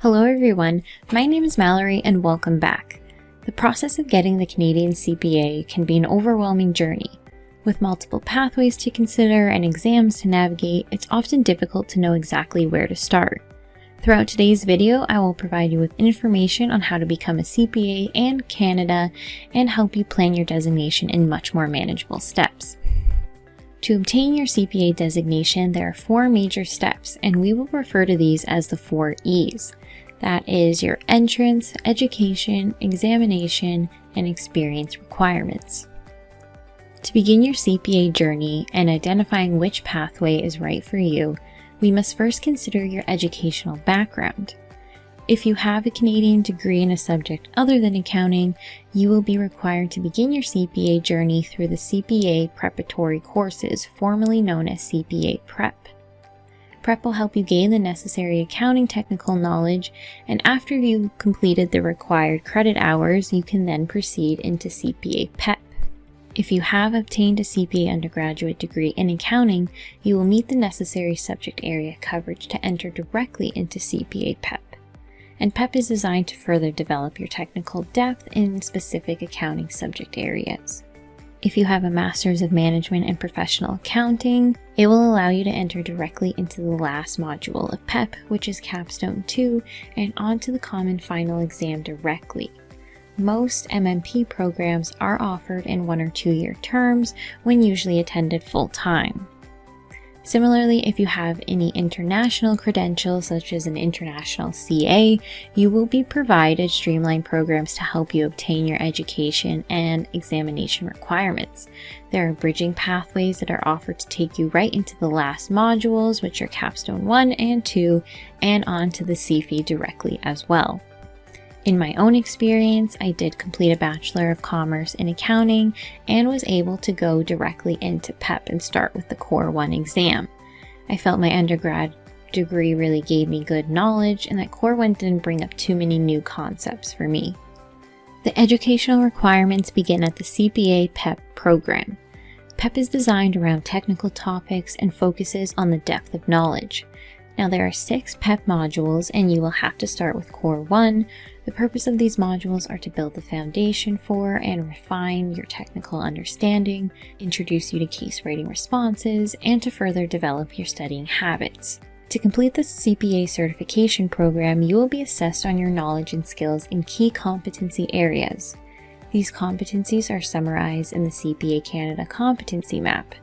Hello everyone, my name is Mallory and welcome back. The process of getting the Canadian CPA can be an overwhelming journey. With multiple pathways to consider and exams to navigate, it's often difficult to know exactly where to start. Throughout today's video, I will provide you with information on how to become a CPA in Canada and help you plan your designation in much more manageable steps. To obtain your CPA designation, there are 4 major steps, and we will refer to these as the 4 E's. That is your entrance, education, examination, and experience requirements. To begin your CPA journey and identifying which pathway is right for you, we must first consider your educational background. If you have a Canadian degree in a subject other than accounting, you will be required to begin your CPA journey through the CPA preparatory courses, formerly known as CPA PEP. PEP will help you gain the necessary accounting technical knowledge, and after you've completed the required credit hours, you can then proceed into CPA PEP. If you have obtained a CPA undergraduate degree in accounting, you will meet the necessary subject area coverage to enter directly into CPA PEP. And PEP is designed to further develop your technical depth in specific accounting subject areas. If you have a Master's of Management and Professional Accounting, it will allow you to enter directly into the last module of PEP, which is Capstone 2, and onto the common final exam directly. Most MMP programs are offered in 1 or 2 year terms when usually attended full-time. Similarly, if you have any international credentials such as an international CA, you will be provided streamlined programs to help you obtain your education and examination requirements. There are bridging pathways that are offered to take you right into the last modules, which are Capstone 1 and 2, and on to the CFE directly as well. In my own experience, I did complete a Bachelor of Commerce in Accounting and was able to go directly into PEP and start with the Core 1 exam. I felt my undergrad degree really gave me good knowledge and that Core 1 didn't bring up too many new concepts for me. The educational requirements begin at the CPA PEP program. PEP is designed around technical topics and focuses on the depth of knowledge. Now there are 6 PEP modules and you will have to start with Core 1. The purpose of these modules are to build the foundation for and refine your technical understanding, introduce you to case writing responses, and to further develop your studying habits. To complete the CPA certification program, you will be assessed on your knowledge and skills in key competency areas. These competencies are summarized in the CPA Canada competency map.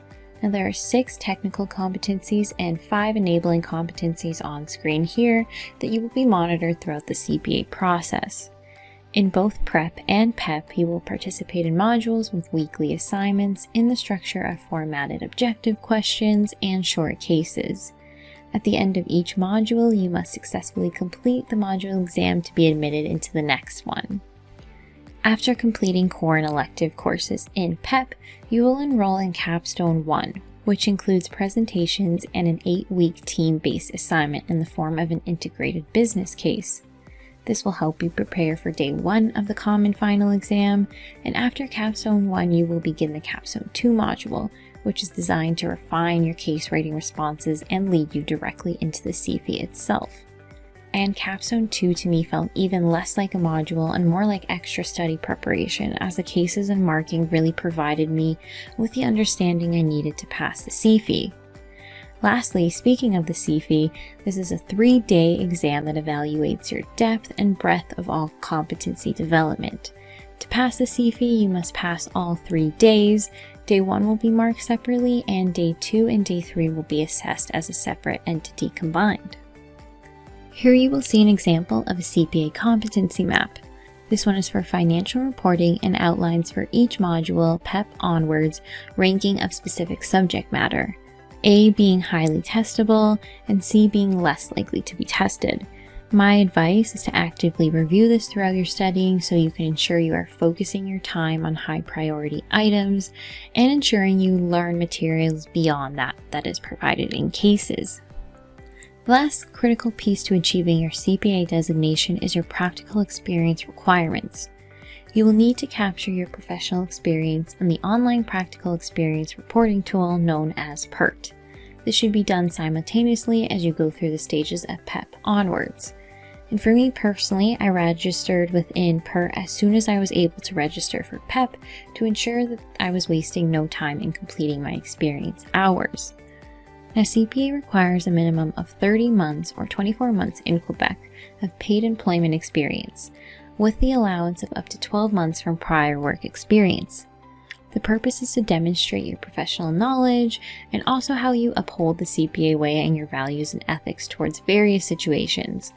Now there are 6 technical competencies and 5 enabling competencies on screen here that you will be monitored throughout the CPA process. In both PREP and PEP, you will participate in modules with weekly assignments in the structure of formatted objective questions and short cases. At the end of each module, you must successfully complete the module exam to be admitted into the next one. After completing core and elective courses in PEP, you will enroll in Capstone 1, which includes presentations and an 8-week team-based assignment in the form of an integrated business case. This will help you prepare for day 1 of the common final exam, and after Capstone 1 you will begin the Capstone 2 module, which is designed to refine your case writing responses and lead you directly into the CFE itself. And Capstone 2 to me felt even less like a module and more like extra study preparation, as the cases and marking really provided me with the understanding I needed to pass the CFE. Lastly, speaking of the CFE, this is a 3-day exam that evaluates your depth and breadth of all competency development. To pass the CFE, you must pass all 3 days. Day 1 will be marked separately, and Day 2 and Day 3 will be assessed as a separate entity combined. Here you will see an example of a CPA competency map. This one is for financial reporting and outlines for each module, PEP onwards, ranking of specific subject matter, A being highly testable and C being less likely to be tested. My advice is to actively review this throughout your studying so you can ensure you are focusing your time on high priority items and ensuring you learn materials beyond that is provided in cases. The last critical piece to achieving your CPA designation is your practical experience requirements. You will need to capture your professional experience in the online practical experience reporting tool known as PERT. This should be done simultaneously as you go through the stages of PEP onwards. And for me personally, I registered within PERT as soon as I was able to register for PEP to ensure that I was wasting no time in completing my experience hours. Now, CPA requires a minimum of 30 months or 24 months in Quebec of paid employment experience, with the allowance of up to 12 months from prior work experience. The purpose is to demonstrate your professional knowledge and also how you uphold the CPA way and your values and ethics towards various situations.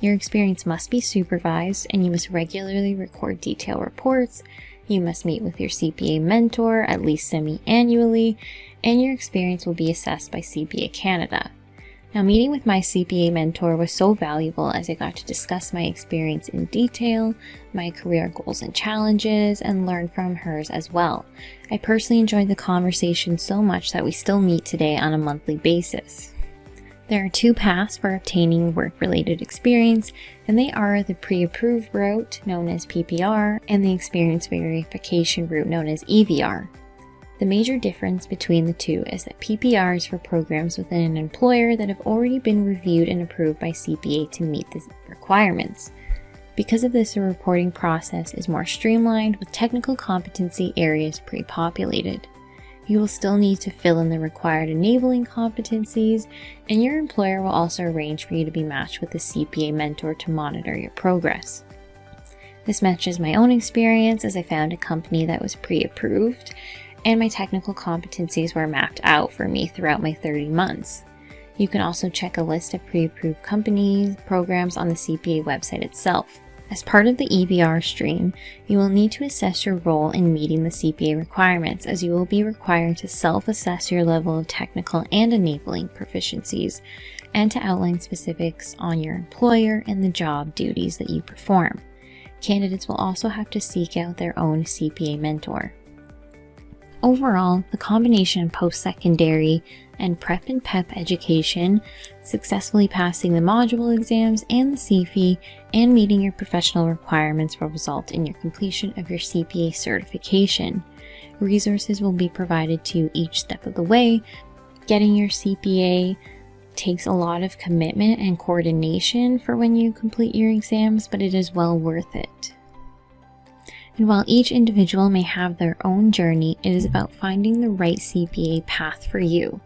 Your experience must be supervised, and you must regularly record detailed reports. You must meet with your CPA mentor at least semi-annually, and your experience will be assessed by CPA Canada. Now, meeting with my CPA mentor was so valuable as I got to discuss my experience in detail, my career goals and challenges, and learn from hers as well. I personally enjoyed the conversation so much that we still meet today on a monthly basis. There are two paths for obtaining work-related experience, and they are the pre-approved route, known as PPR, and the experience verification route, known as EVR. The major difference between the two is that PPR is for programs within an employer that have already been reviewed and approved by CPA to meet the requirements. Because of this, the reporting process is more streamlined, with technical competency areas pre-populated. You will still need to fill in the required enabling competencies, and your employer will also arrange for you to be matched with a CPA mentor to monitor your progress. This matches my own experience, as I found a company that was pre-approved, and my technical competencies were mapped out for me throughout my 30 months. You can also check a list of pre-approved companies, programs on the CPA website itself. As part of the EVR stream, you will need to assess your role in meeting the CPA requirements, as you will be required to self-assess your level of technical and enabling proficiencies, and to outline specifics on your employer and the job duties that you perform. Candidates will also have to seek out their own CPA mentor. Overall, the combination of post-secondary and PrEP and PEP education, successfully passing the module exams and the CFE, and meeting your professional requirements will result in your completion of your CPA certification. Resources will be provided to you each step of the way. Getting your CPA takes a lot of commitment and coordination for when you complete your exams, but it is well worth it. And while each individual may have their own journey, it is about finding the right CPA path for you.